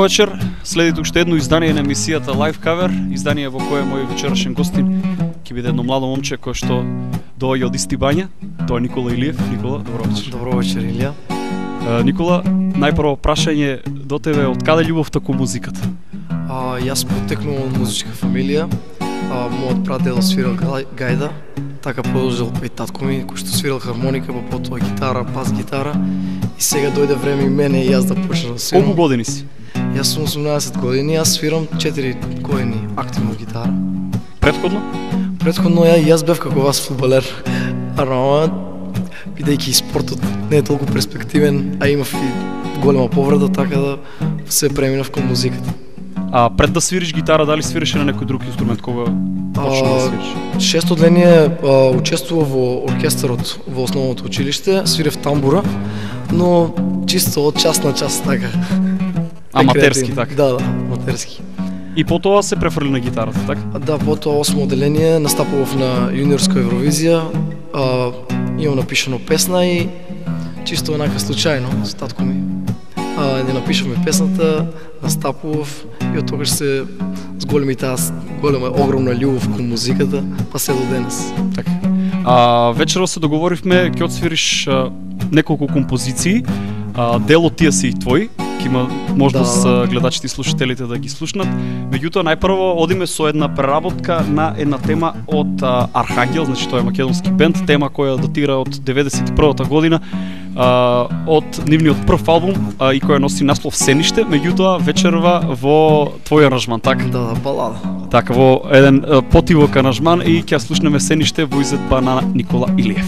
вечер. Следите уште едно издание на емисијата Live Cover, издание во кое мој вечерашен гостин ќе биде едно младо момче кој што доаѓа од Исти Бања. Тоа е Никола Илиев. Никола, добро вечер. Добро вечер, Илија. Никола, најпрво прашање до тебе, од каде љубовта кон музиката? Јас потекнувам од музичка фамилија. Мојот прадедо свирал гајда, така продолжил и татко ми, кој што свирал хармоника, па потоа гитара, бас гитара. И сега дојде време и мене и јас да почнам да свирам. Колку години си? Јас сум 18 години, јас свирам 4 години активно гитара. Претходно? Претходно јас бев како вас фудбалер. Ама, бидејќи спортот не е толку перспективен, а имав и голема повреда, така да се преминав кон музиката. А пред да свириш гитара, дали свиреше на некој друг инструмент кога почна да свириш? Шесто дење учествував во оркестарот во основното училиште, свирев тамбура, но чисто од час на час така. Аматерски така? Да, аматерски. И потоа се префрли на гитарата, така? Да, потоа 8 одделение, настапував на јуниорска Евровизија, имам напишано песна и чисто онака случајно со татко ми. Не напишавме песната, настапував и од тогаш се зголеми таа голема, огромна љубов кон музиката, па се до денес. Така. Вечерва се договоривме ќе отсвириш неколку композиции, дел од тие се и твои, ќе има можност гледачите и слушателите да ги слушнат. Меѓутоа, најпрво одиме со една преработка на една тема од Архангел, значи тоа е македонски бенд, тема која датира од 91-та година, од нивниот прв албум и која носи наслов Сениште, меѓутоа вечерва во твој аранжман, така? Да, балада. Така, во еден потивок аранжман и ќе слушнеме Сениште во изvedба на Никола Илиев.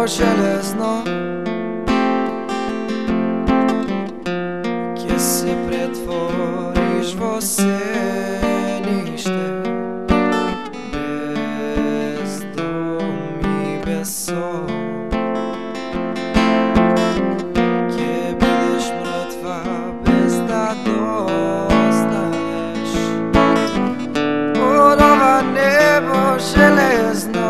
Železno ќе се претвориш во сениšte, без дом и без сон. Ќе бидеш мртва без да дознаеш од ова небо железно.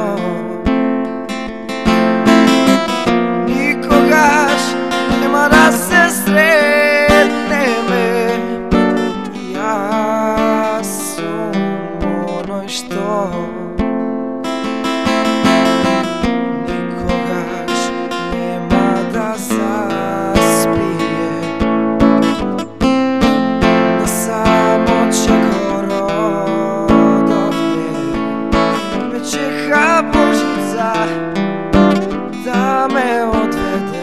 Нема да се сретнеме. Јас сум оној што никогаш нема да заспие. На самочек родовде ме чека Божица да ме одведе.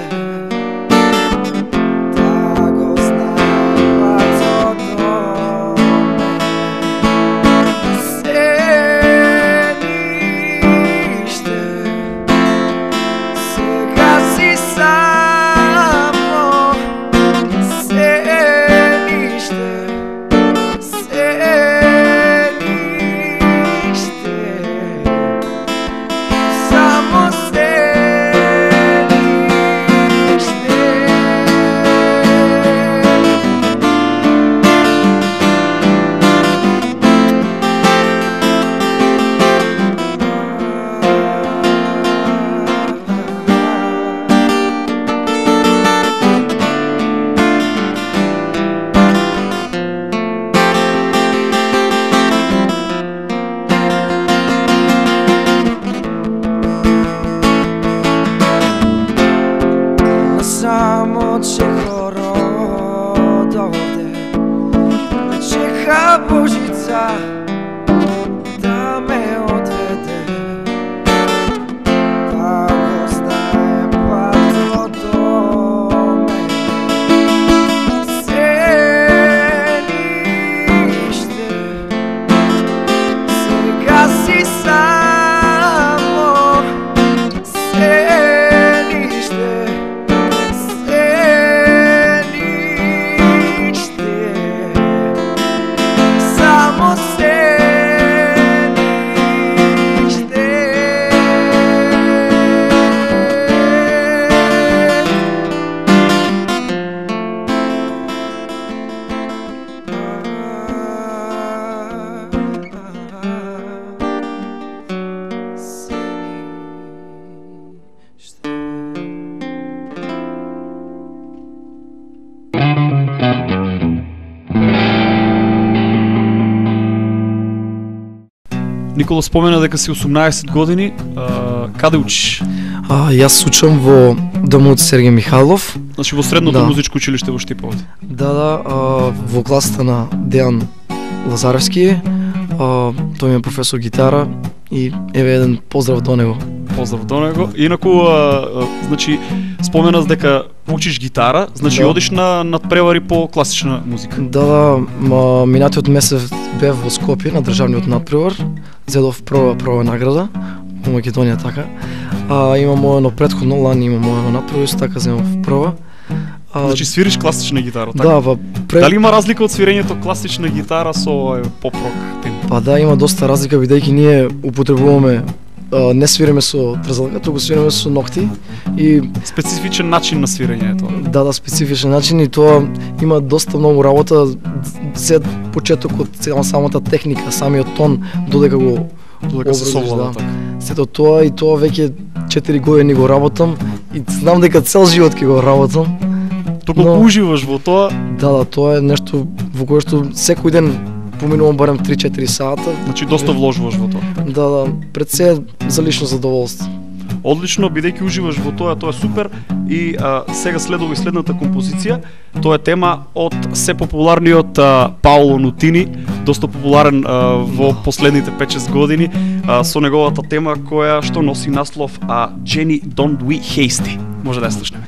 Божица да ме одведе, да го знаем патот до мене. Сениште, сега си само сениште. Никола спомена дека си 18 години, каде учиш? Јас учам во домот Сергеј Михайлов. Значи во средното Да. музичко училиште во Штиповци. Во класата на Дејан Лазаревски. Тој ми е професор гитара и еве еден поздрав до него. Поздрав до него. Инаку, значи, спомена дека учиш гитара, значи Да. одиш на надпревари по класична музика. Минатиот месец бев во Скопје на државниот надпревар, зедов прва награда во Македонија така. Имам едно претходно, лани имам едно надпревар, исто така земав прва. Значи свириш класична гитара, така? Да, Дали има разлика од свирењето класична гитара со поп-рок тем? Па да, има доста разлика бидејќи ние употребуваме не свириме со трзалка, туку свириме со ногти и Специфичен начин на свирење е тоа. да, специфичен начин и тоа има доста многу работа, се почетокот, самата техника, самиот тон, додека го Додека се образиш, совлада да. така. Сето тоа и тоа веќе 4 години го работам и знам дека цел живот ќе го работам. Доколку уживаш во тоа, Да, тоа е нешто во кое што секој ден поминувам барем 3-4 сата. значи доста вложуваш во тоа. Да, пред се за лично задоволство. Одлично, бидејќи уживаш во тоа е супер. И сега следува и следната композиција. Тоа е тема од се популарниот Паоло Нутини, доста популарен во последните 5-6 години, со неговата тема која што носи наслов Jenny Don't We Hasty. Може да ја слушнеме.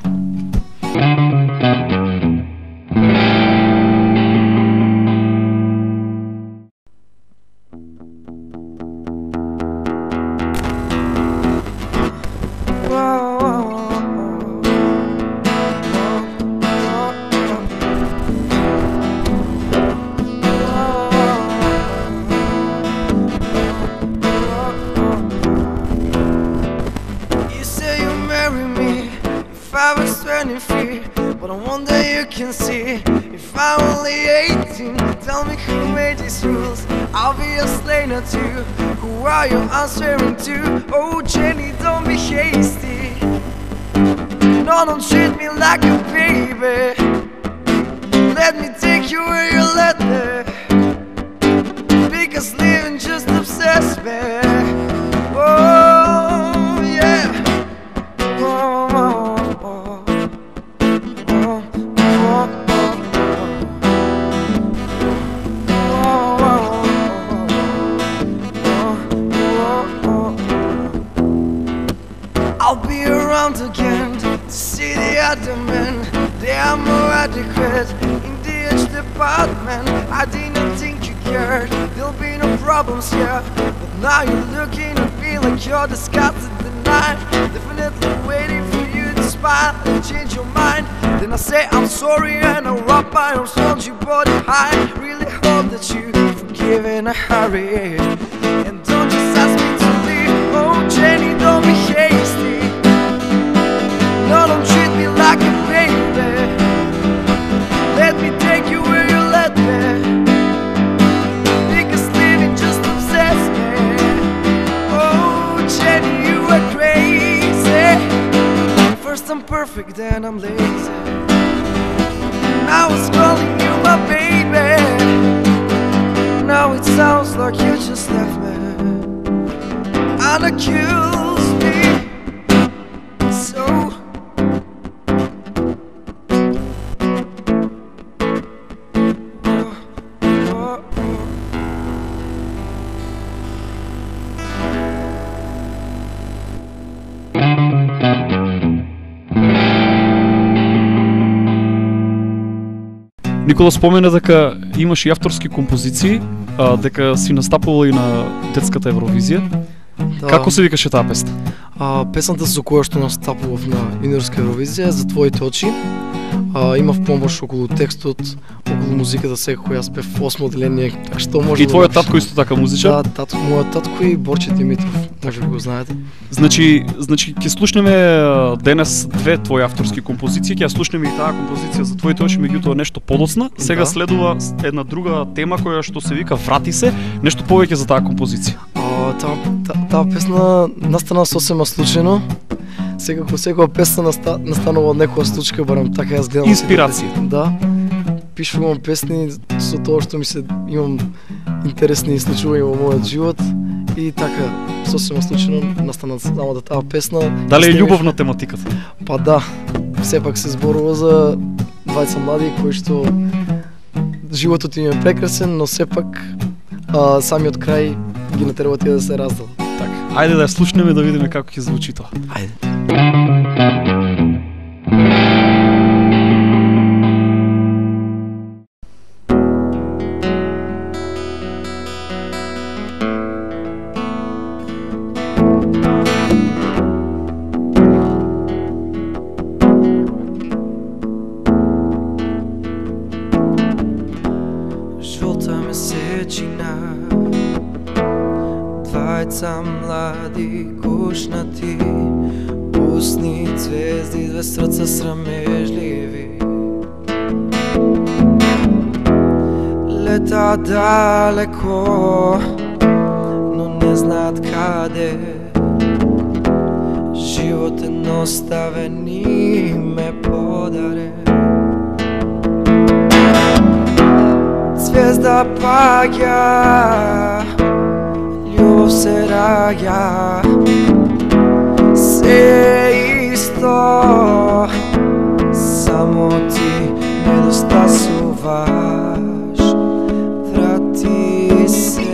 You say you marry me if I was 23, but on one day you can see if I'm only 18. Tell me who made these rules. I'll be a slave not you. Who are you answering to? Oh Jenny, don't be hasty. No, don't treat me like a baby. Let me take you where you let me, because living just obsessed me. Oh yeah. Oh, oh, oh. Oh, oh, oh. I'll be around again to see the other men. They are more adequate in the age department. I didn't think you cared, there'll be no problems here. But now you're looking at me like you're disgusted tonight. Definitely waiting for you to smile and change your mind. Then I say I'm sorry and I wrap my arms around your body high. Really hope that you forgive in a hurry. And don't just ask me to leave. Oh Jenny, don't be hasty. No, don't treat me like a baby. Let me take you where you let me, because living just obsessed me. Oh Jenny, you are crazy. First I'm perfect, then I'm lazy. Now it's calling you my baby. Now it sounds like you just left me and accuse me. So Никола спомена дека имаш и авторски композиции, дека си настапувал и на детската Евровизија. Да. Како се викаше таа песна? Песната со која што настапував на Юниорска Евровизија е За твоите очи. Имав помош околу текстот, околу музиката, секако јас бев 8 одделение, така што може И твојот татко исто така музичар? Да, мојот татко и Борче Димитров, може би го знаете. Значи ќе слушнеме денес две твои авторски композиции, ќе ја слушнеме и таа композиција За твоите очи, меѓутоа нешто подоцна. Сега Да. следува една друга тема која што се вика Врати се, нешто повеќе за таа композиција. Таа песна настана сосема случајно. Секоја песна настанува од некоја случка, барем така јас гледам. Инспирација. Да. Пишувам песни со тоа што имам интересни случаи во мојот живот И така, сосема случайно настана самата таа песна. Дали е љубовна тематиката? Па да, сепак се зборува за двајца млади кои што животот им е прекрасен, но сепак самиот крај ги натерува тие да се разделат. Така, ајде да ја слушнеме да видиме како ќе звучи тоа. Ајде. Жолта месечина, двајца млади кушнати, усни звезди, две срца срамежливи. Лета далеко, но не знаат каде. Живот едноставен им е подарен. Звезда паѓа, љубов се раѓа, се исто, само ти недостасуваш, врати се.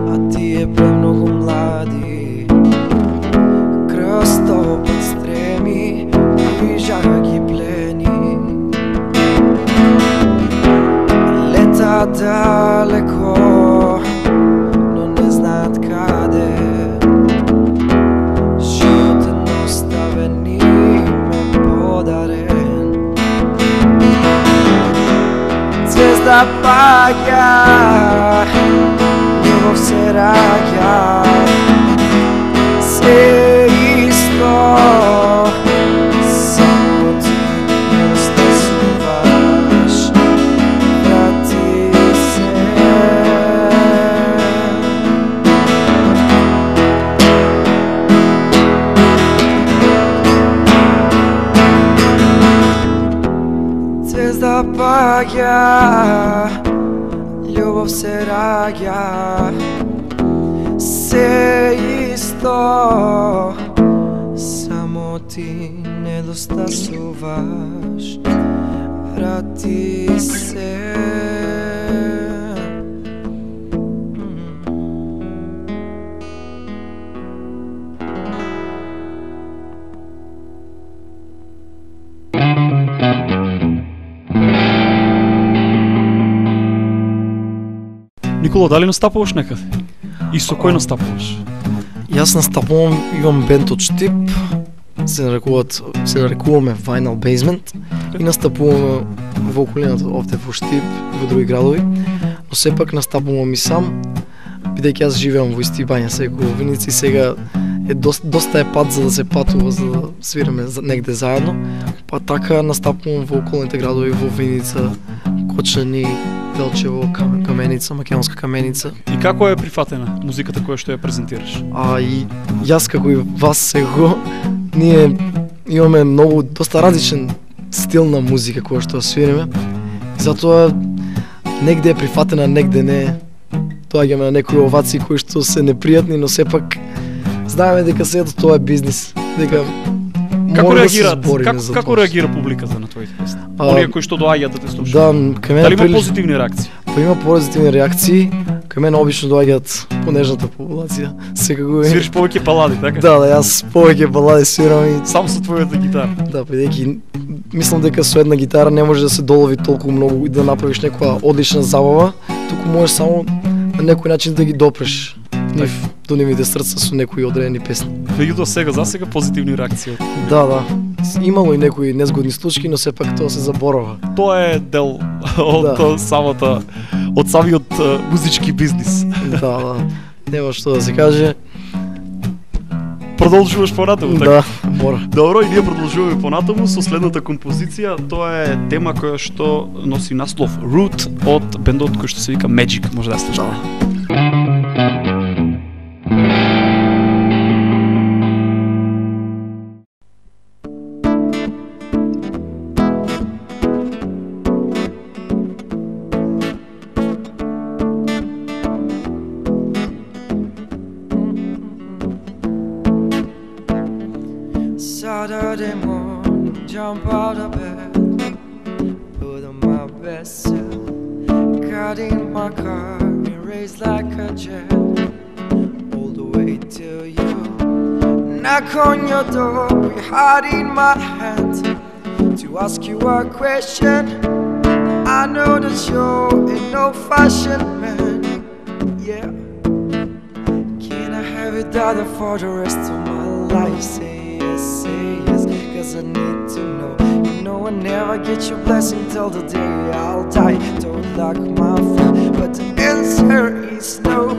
А тие премногу млади, крстопът стреми и жага ги плени. Лета далеко, но не знаат каде. Живот едноставен им е подарен. Звезда паѓа, љубов се раѓа, се исто, само ти недостасуваш, врати се. Звезда паѓа, љубов се раѓа, се исто, само ти недостасуваш, врати се. Никола, дали настапуваш некаде? И со кој настапуваш? Јас настапувам, имам бенд од Штип, се нарекуваме Vinyl Basement и настапуваме во околината овде во Штип и во други градови, но сепак настапувам и сам, бидејќи јас живеам во Исти Бања, сега во Виница и сега е доста е пат за да се патува, за да свиреме негде заедно, па така настапувам во околните градови во Виница, Кочани, Делчево, Каменица, Македонска Каменица. И како е прифатена музиката која што ја презентираш? И јас како и вас сега, ние имаме доста различен стил на музика која што свириме. И затоа негде е прифатена, негде не. Доаѓаме на некои овации кои што се непријатни, но сепак знаеме дека сето тоа е бизнис. Дека Како може да се реагираат? збориме за Како тоа. реагира публиката на твоите песни? Оние кои што доаѓаат да те слушаат? Да, кај мене Дали има позитивни реакции? Па има позитивни реакции. Кај мене обично доаѓаат понежната популација. Секако е. Свириш повеќе балади, така? Да, јас повеќе балади свирам и Сам со твојата гитара. да, бидејќи мислам дека со една гитара не може да се долови толку многу и да направиш некоја одлична забава, туку можеш само на некој начин да ги допреш до нивните срца со некои одредени песни. Меѓутоа сега засега позитивни реакции. Да. Имало и некои незгодни случаи, но сепак тоа се заборава. Тоа е дел од самиот музички бизнис. Да. Нема што да се каже. продолжуваш понатаму, така? Да, мора. Добро, и ние продолжуваме понатаму со следната композиција. Тоа е тема која што носи наслов Root од бендот кој што се вика Magic, може да слушате. Saturday morning, jump out of bed, put on my best suit, got in my car, and raced like a jet, all the way to you. Knock on your door, with heart in my hand, to ask you a question. I know that you're an old-fashioned man, yeah. Can I have it daughter for the rest of my life? Say yes, cause I need to know. You know I never get your blessing till the day I'll die. Don't like my friend, but the answer is no.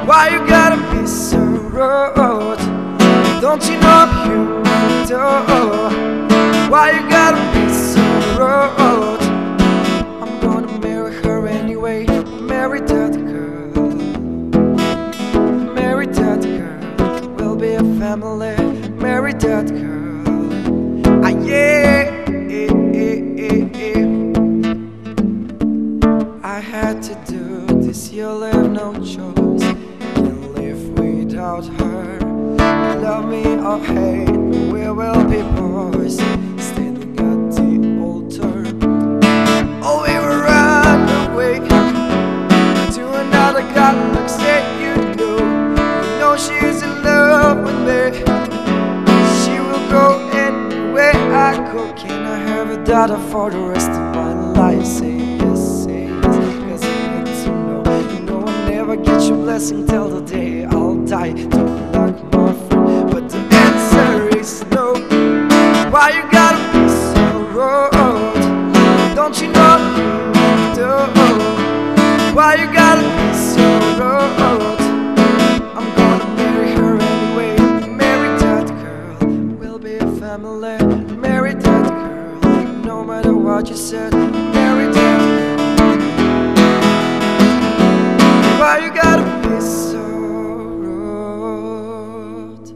Why you gotta be so rude? Don't you know I'm human too? Why you gotta be so rude? I'm gonna marry her anyway. Marry that girl. Marry that girl. We'll be a family. Marry that girl. Ah yeah. I had to do this, you'll have no choice. Can't live without her. Love me or hate me, we will be boys, standing at the altar. Oh, we will run away to another galaxy. You know she's in love with me. Go anywhere I go. Can I have a daughter for the rest of my life? Say yes, cause I need to know. You know I never get your blessing till the day I'll die. Don't like my friend, but the answer is no. Why you gotta be so rude? Don't you know you do? Why you gotta be so rude? I'm gonna marry her anyway. Marry that girl. Family, marry that girl. No matter what you said, marry that girl. Why you gotta be so rude?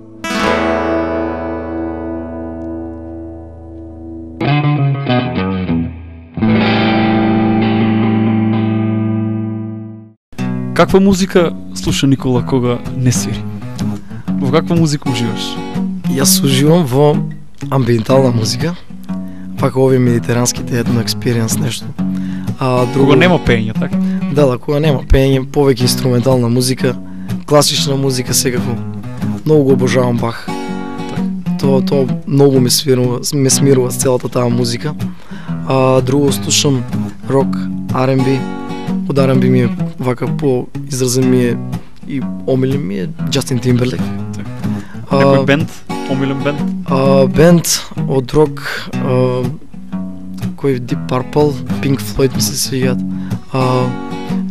Каква музика слуша Никола кога не свири? Во каква музика уживаш? Јас уживам во амбиентална музика, пак овие медитеранските етно експириенс нешто. А друго Кога нема пење, така? Да, кога нема пење, повеќе инструментална музика, класична музика секако. Многу го обожавам Бах. Тоа многу ме смирува целата таа музика. А друго слушам рок, R&B. Од R&B ми е вака по изразен ми е и омилен ми е Джастин Тимберлейк. Некој бенд? Омилен бенд? Бенд од рок, кој Deep Purple, Pink Floyd ми се свиѓаат.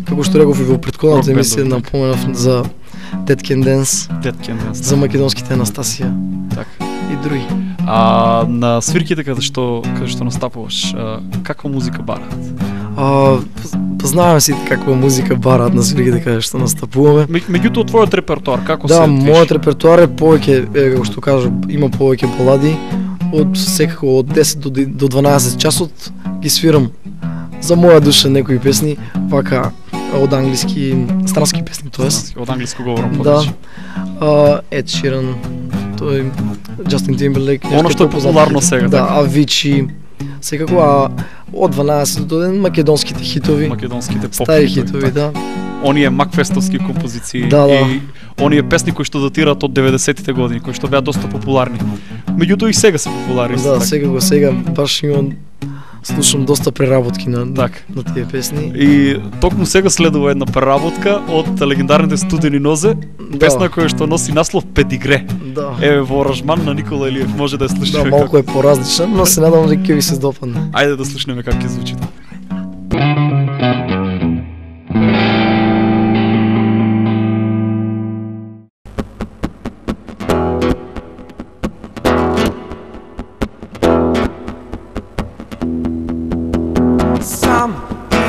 Како што реков и во претходната емисија, напоменав за Dead Can Dance, за македонските Анастасија, и други. На свирките каде што настапуваш, каква музика бараат? Познаваме сите каква музика бараат на свирките каде што настапуваме. Меѓутоа твојот репертоар како се Да, движи? мојот репертоар е повеќе, како што кажа, има повеќе балади. Од секако од 10 до 12 часот ги свирам за моја душа некои песни, вака од англиски, странски песни, тоест. Од англиско говорам подачи. Да. Ed Sheeran, тој Justin Timberlake, оно што е популарно сега. Да, Avicii, секако, од 12 до 1 македонските хитови. Македонските поп стари хитови, да. Оние макфестовски композиции и оние песни кои што датираат од 90-тите години, кои што беа доста популарни. Меѓутоа и сега се популарни. Да, сега баш имам, слушам доста преработки на тие песни. И токму сега следува една преработка од легендарните Студени нозе, песна која што носи наслов Педигре. Да. Еве во аранжман на Никола Елиев, може да ја слушнеме. Да, малку е поразлична, но се надам дека ќе ви се допадне. Ајде да слушнеме како ќе звучи.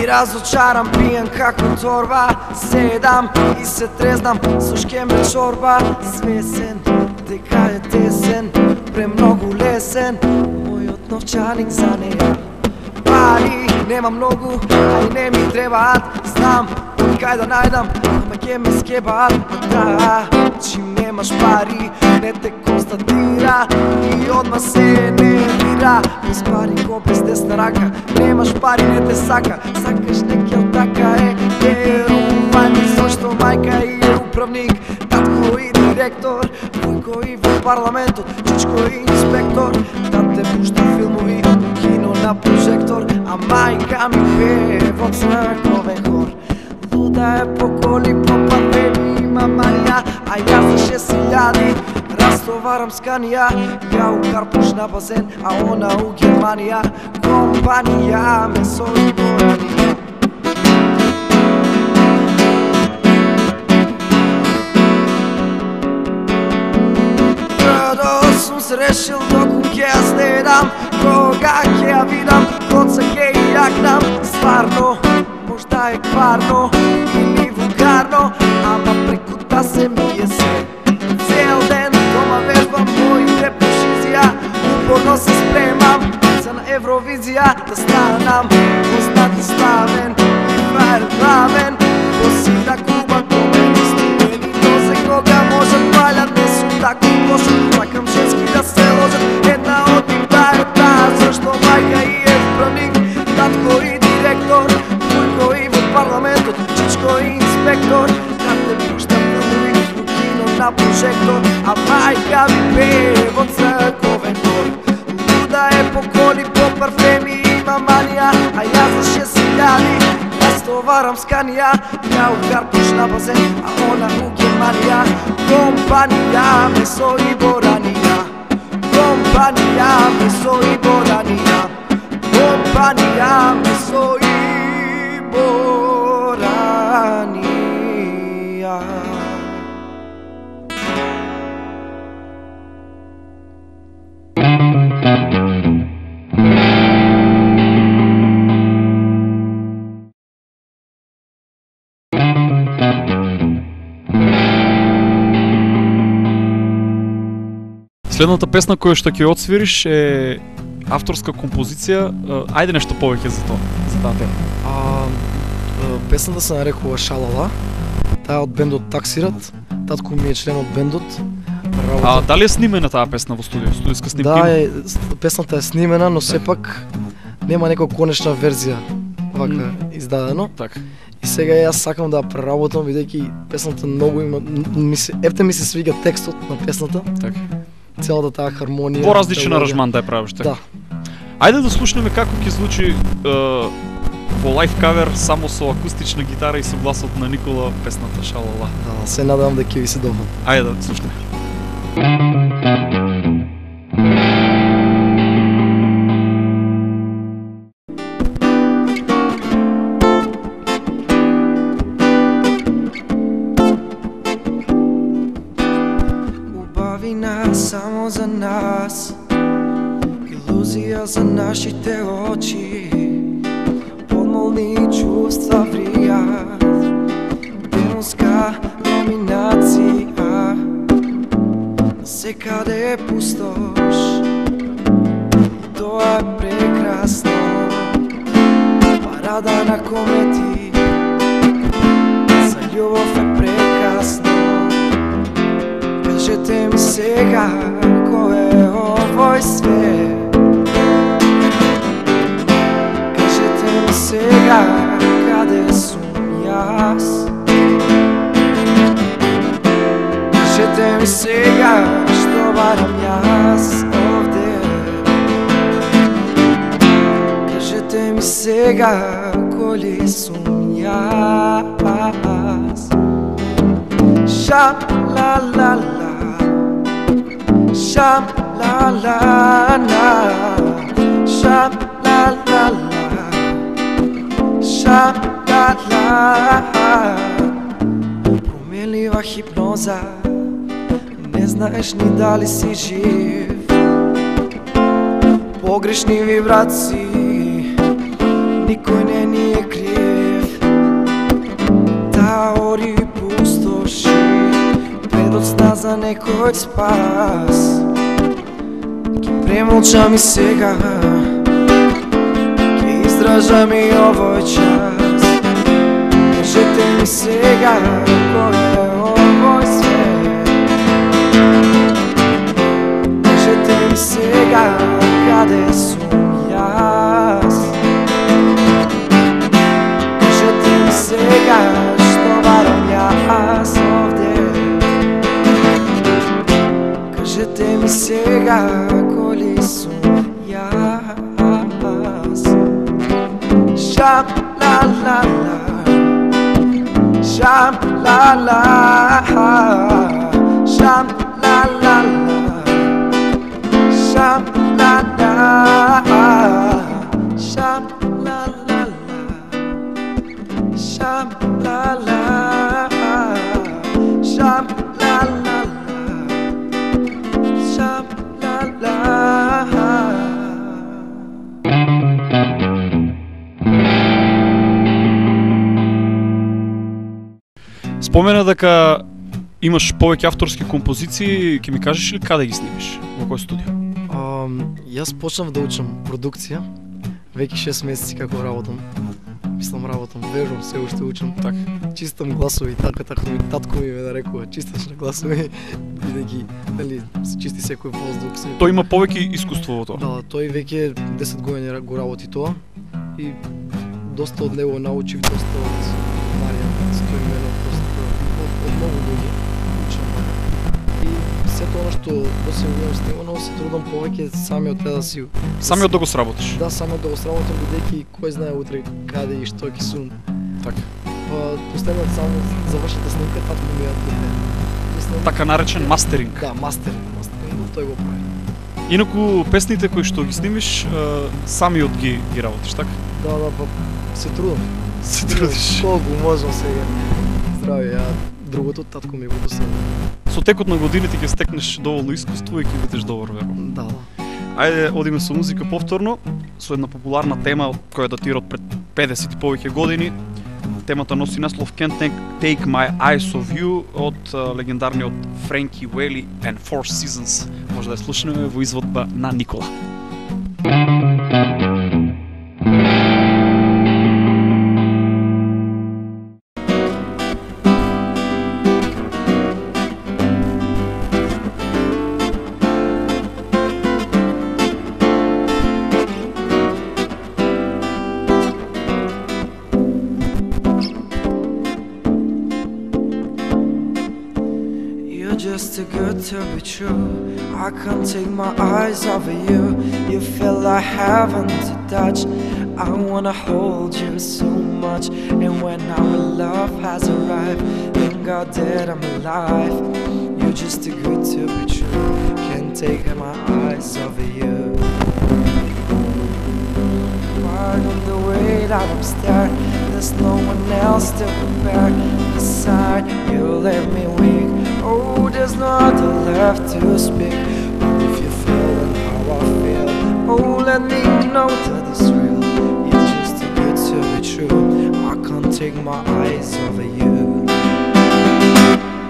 разочарам, пијан како торба. Седам и се трезнам, со шкембе чорба. Свесен дека е тесен, премногу лесен мојот новчаник за неја. Пари нема многу, а и не ми требаат. Знам кај да најдам, ама ќе ме скебаат. Да, чим немаш пари, не те констатира и одма се нервира. Без пари ко без десна рака, немаш пари не те сака. Сакаш некел така е, верувај ми зашто мајка и е управник, татко и директор, војко и во парламентот, чичко и инспектор. Тате пушта филмови, кино на прожектор, а мајка ми пее во црковен хор. Луда е по коли, по парфеми, има манија, а јас за 6.000 растоварам сканија. Ја у Карпуш на базен, а она у Германија. Компанија месо и боранија. Тврдо сум се решил доку ќе ја следам, кога ќе ја видам, коца ќе ја јакнам. Стварно можда е кварно или вулгарно, ама преку та се ми е се. Цел ден дома вежбам моите пешизија, упорно се спремам за на Евровизија. Да станам познат и славен и фраер главен, посита Куба коме студени дозе. Кога можат палят, не сум тако лошо, плакам женски да се ложат. Една од нив да е таа, зашто мајка и е управник, татко и директор, војко и во парламентот, чичко и инспектор. Тате пушта филмови, во кино на прожектор, а мајка ми пее во црковен хор. Луда е по коли, по парфеми, има манија, а јас за 6.000 растоварам сканија. Ја у Карпуш на базен, а она у Германија. Компанија месо и боранија. Компанија месо и боранија. Компанија месо и боранија. Следната песна која што ќе отсвириш е авторска композиција. Ајде нешто повеќе за тоа, за таа тема. Песната се нарекува Шалала. Таа е од бендот Таксират. Татко ми е член од бендот. Дали е снимена таа песна во студио? Студиска снимка? Да, песната е снимена, но сепак нема некоја конечна верзија вака издадено. Така. И сега јас сакам да преработам, бидејќи песната многу има, ми се свига текстот на песната. Така. Целата таа хармонија. Во различен аранжман да ја правиш така. Да. Ајде да слушнеме како ќе звучи во лайв кавер само со акустична гитара и со гласот на Никола песната Шалала. Да, се надевам дека ќе ви се допадне. Ајде да слушнеме. Само за нас, илузија за нашите очи, подмолни чувства вријат, демонска доминација, секаде е пустош, тоа е прекрасно, парада на комети, за љубов е прекасно. Кажете ми сега, кој е овој свет? Кажете ми сега, каде сум јас? Кажете ми сега, што барам јас овде? Кажете ми сега, кој ли сум јас? Ша-ла-ла-ла, ша-ла-ла-ла, ша-ла-ла-ла, ша-ла-ла. Променлива хипноза, не знаеш ни дали си жив. Погрешни вибрации, никој не ни ми е крив да оди пустоши пред од сна за некој спас. Ке премолчам и сега, ке издржам и овој час. Кажете ми сега кој е овој свет. Кажете ми сега каде сум јас. Кажете ми сега што барам јас овде. Кажете ми сега кој ли сум јас. Шам ла ла ла, sham la la, sham la la la, sham la la, sham la la la, sham la la, sham la la la, sham la la. Спомена дека имаш повеќе авторски композиции, ќе ми кажеш ли каде ги снимиш? Во кој студио? Јас почнав да учам продукција, веќе 6 месеци како работам. Мислам верувам, се уште учам. Така. Чистам гласови, така татко ми ме нарекува чистач на гласови, бидејќи нели се чисти секој воздух. Тој има повеќе искуство во тоа. Да, тој веќе 10 години го работи тоа и доста од него научив, доста од Маријан Стоименов, доста од многу луѓе учам. И сето она што до се имам снимано, се трудам повеќе самиот да си... Самиот да го сработиш? Да, самиот да го сработам, бидејќи кој знае утре каде и што ќе сум. Така. Па последниот само завршната снимка, татко ми ја даде. Така наречен мастеринг. Да, мастеринг, тој го прави. Инаку песните кои што ги снимиш, самиот ги работиш, така? Да, па се трудам. Се трудиш. Колку можам сега. Здраве, другото татко ми го досега. Со текот на годините ќе стекнеш доволно искуство и ќе бидеш добар, верувам. Да. Ајде, одиме со музика повторно, со една популарна тема која датира од пред 50 и повеќе години. Темата носи наслов Can't Take My Eyes Off You од легендарниот Френки Уели and Four Seasons. Може да ја слушнеме во изводба на Никола. Just too good to be true. I can't take my eyes off of you. You feel like heaven to touch. I wanna hold you so much. And when our love has arrived, thank God that I'm alive. You're just too good to be true. Can't take my eyes off of you. Pardon the way that I'm staring. There's no one else to compare. Beside you let me weak. Oh, there's no other left to speak. But if you feel how I feel, oh, let me know that it's real. You're just too good to be true. I can't take my eyes off of you.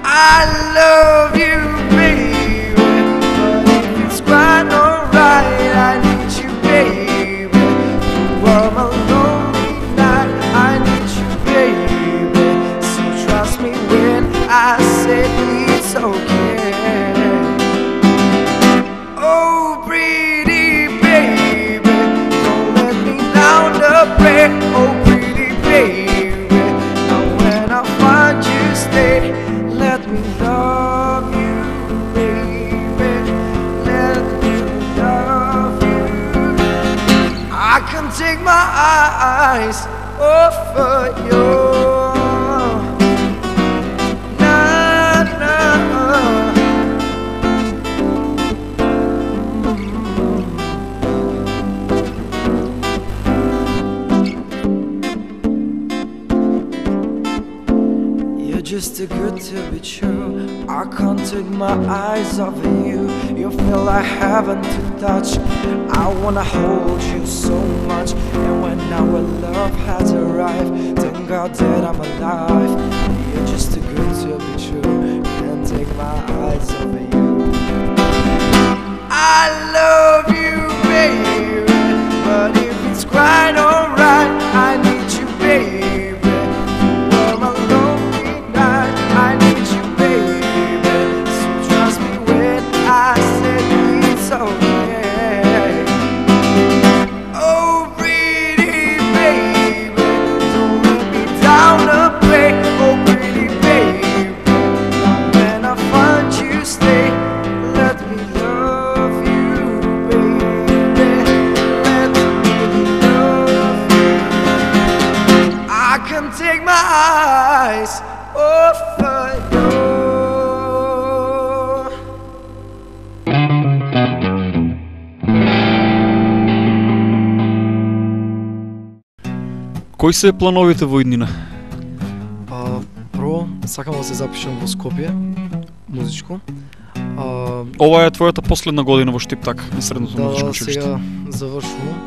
I love you, baby, but if it's quite alright, I need you, baby. For my lonely night, I need you, baby. So trust me when I say it's okay. Oh, pretty baby, don't let me down the break. Oh, pretty baby, now when I find you stay, let me love you, baby, let me love you. I can take my eyes off of you. Just too good to be true. I I can't take my eyes off of you. You feel like heaven to touch. I wanna hold you so much. And when our love has arrived, thank God that I'm alive. You're just too good to be true. Can't take my eyes off of you. I love you, baby, but if it's quite alright, I need you, baby. For my lonely night, I need you, baby. So trust me when I say it's okay. Oh, pretty baby, don't let me down to play. Oh, pretty baby, when I find you, stay. Let me love you, baby. Let me love you. I can't take my eyes off of you. Кои се плановите во иднина? Прво, сакам да се запишам во Скопје, музичко. Ова е твојата последна година во Штиптак, на средното Да, музичко училиште. сега завршувам.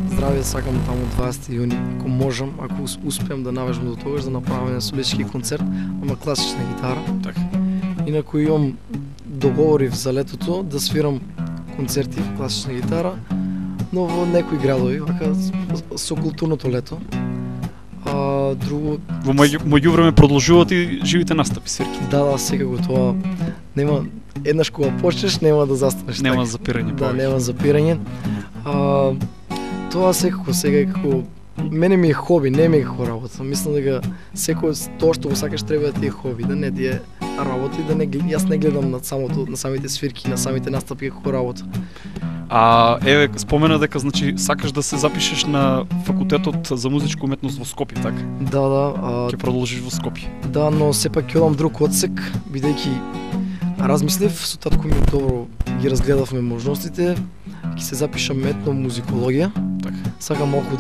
Здравје сакам таму 20 јуни, ако можам, ако успеам да навежам до тогаш да направам еден солистички концерт, ама класична гитара. Така. Инаку имам договорив за летото да свирам концерти класична гитара, но во некои градови, вака со културното лето. Друго Во меѓувреме продолжуваат и живите настапи, свирки. да, секако тоа нема еднаш кога почнеш нема да застанеш. Нема така. запирање Да, повеќе. нема запирање. Тоа секако сега е како мене ми е хоби, не ми е како работа. Мислам дека секој тоа што го сакаш треба да ти е хоби, да не ти е работа и да не јас не гледам на самите свирки, на самите настапи како работа. Еве спомена дека значи сакаш да се запишеш на факултетот за музичка уметност во Скопје, така? Да, Ќе продолжиш во Скопје. да, но сепак ќе одам друг одсек, бидејќи размислив со татко ми добро ги разгледавме можностите, ќе се запишам етномузикологија. Така. Сакам малку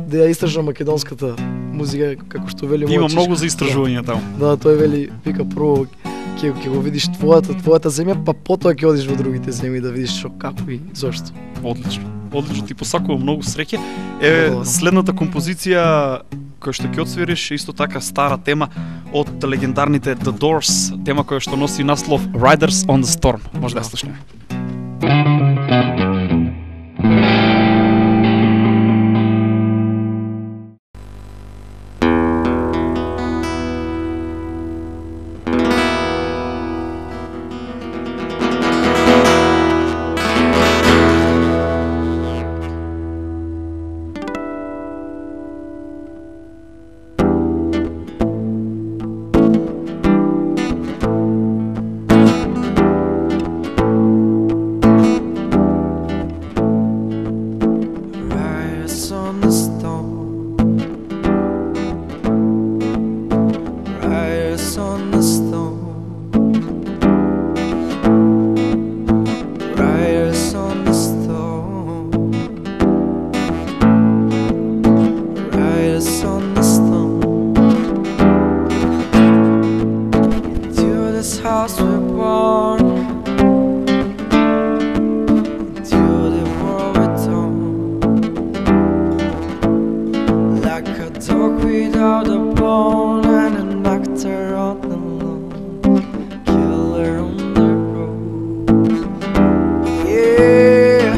да ја истражам македонската музика, како што вели Има мојот многу чичко. за истражување таму. Да, тој вели, вика прво ќе го видиш твојата земја, па потоа ќе одиш во другите земји да видиш што како и зошто. Одлично. Одлично, ти посакувам многу среќа. Еве, Благодарам. следната композиција која што ќе отсвириш е исто така стара тема од легендарните The Doors, тема која што носи наслов Riders on the Storm. Може да ја слушнеме. Riders on the storm. Riders on the storm. Riders on the storm. Riders on the storm. Into this house we're born. Into the world we're torn. Like a dog without a bone and an actor on the lawn, killer on the road. Yeah.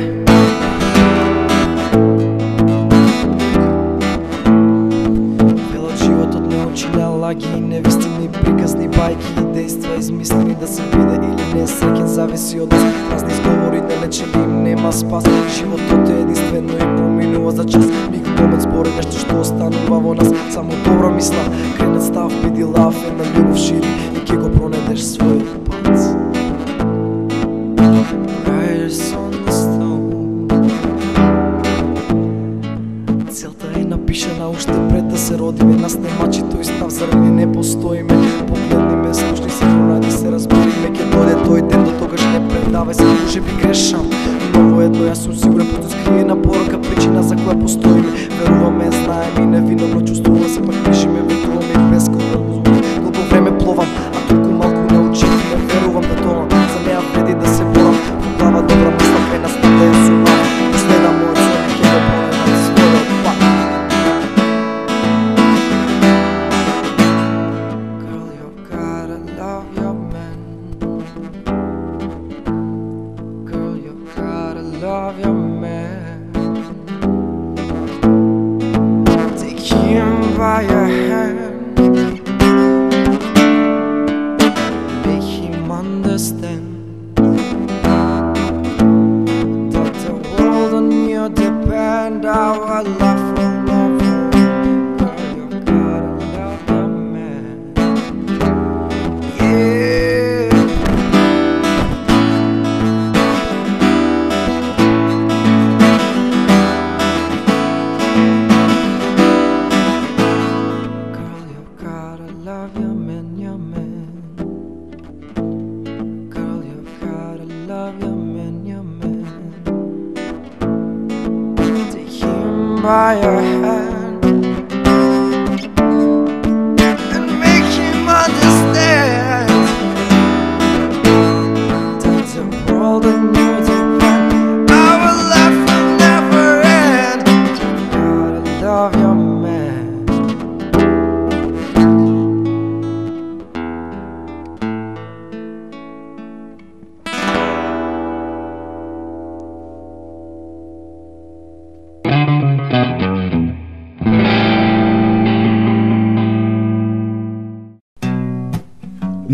Велот животот не учи на лаги и невистини приказни бајки и дејства измислени да се биде или не среќен зависи од нас. Празни изговори не лечели им нема спас. Животот е единствено и поминува за час. Миг момент збори нешто што останува во нас. Само добра мисла, кренет став, биди лав, една љубов шири и ќе го пронедеш својот пат. Riders on the storm. Целта е напишана уште пред да се родиме. Нас немачи тој став, заради не постоиме. Погледни ме, слушни се, пронајди се, разбериме. Ќе дојде тој ден, до тогаш не предавај се, може би грешам. Но во едно јас сум сигурен, пото скриена порака, причина за која постоиме. Веруваме, знаеме и невиновно чувствуваме се, пак пишиме, ветуваме и без колко време пловам, а толку by your hand and make him understand that the world needs a friend. Our life will never end. You gotta love your man.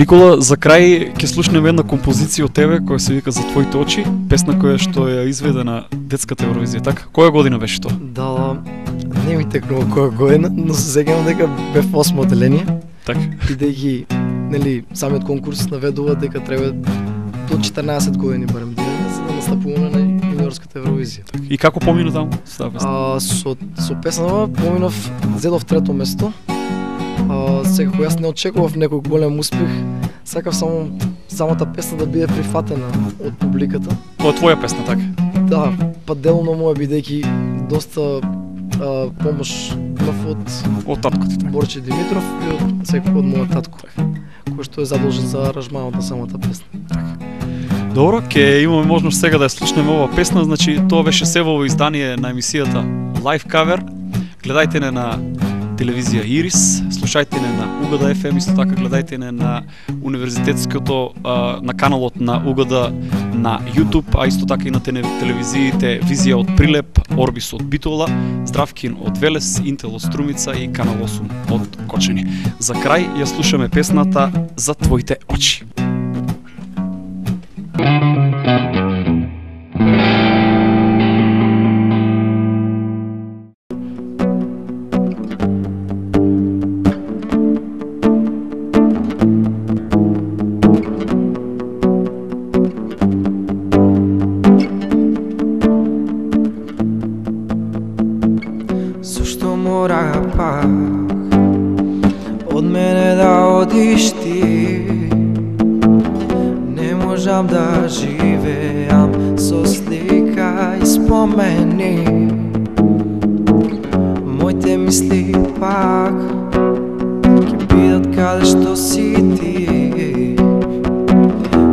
Никола, за крај ќе слушнеме една композиција од тебе која се вика За твоите очи, песна која што ја изведе на детската Евровизија, така? Која година беше тоа? Да, не ми текнува која година, но се сеќавам дека бев 8 одделение. Така. Бидејќи, нели, самиот конкурс наведува дека треба до 14 години барем да имаме за да настапуваме на јуниорската Евровизија. И како помина таму со таа песна? Со песнава поминав, зедов трето место. Секако јас не очекував некој голем успех. Сакав само самата песна да биде прифатена од публиката. Тоа е твоја песна, така? Да, па делно моја бидејќи доста помош имав од таткото, така. Борче Димитров и од секој од мојот татко, кој што е задолжен за аранжманот на самата песна. Добро, ќе имаме можност сега да ја слушнеме оваа песна, значи тоа беше севово издание на емисијата Live Cover. Гледајте не на телевизија Ирис, слушајте не на Угада FM, исто така гледајте не на универзитетското, на каналот на Угада на YouTube, а исто така и на телевизиите Визија од Прилеп, Орбис од Битола, Здравкин од Велес, Интел од Струмица и Канал 8 од Кочени. За крај ја слушаме песната За твоите очи. Зашто мора пак од мене да одиш ти? Не можам да живеам со слика и спомени. Моите мисли пак ќе бидат каде што си ти.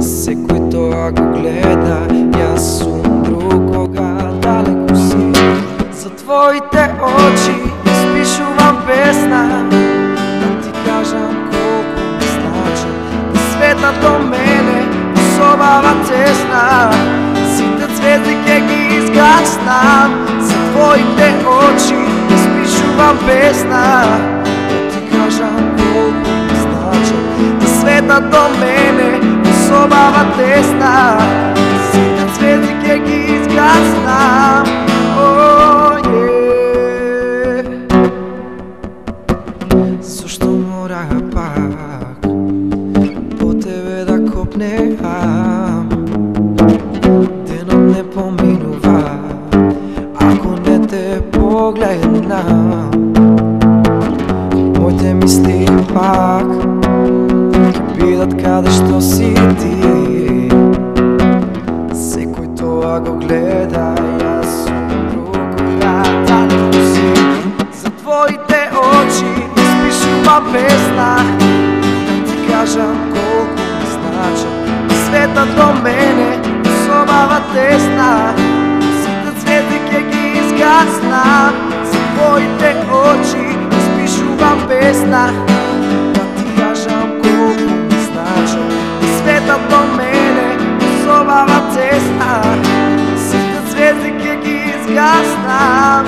Секој тоа го гледа, јас сум друг кога далеку си. За твоите очи испишувам песна, да ти кажам колку ми значи. Да светот до мене особава тесна, сите цвети ќе ги изгаснам. За твоите очи испишувам песна, да ти кажам колку ми значи. Да светот до мене особава тесна, сите цвети ќе ги изгаснам. Зашто мора пак по тебе да копнеам? Денот не поминува ако не те погледнам. Моите мисли пак ќе бидат каде што си ти. Секој тоа го гледа, јас сум друг кога далеку си. За твоите очи испишувам песна, да ти кажам колку ми значат. Светот до мене особава тесна, сите цвети ќе ги изгаснам. За твоите очи испишувам песна, да ти кажам колку ми значат. Светот до мене особава тесна, сите цвети ќе ги изгаснам.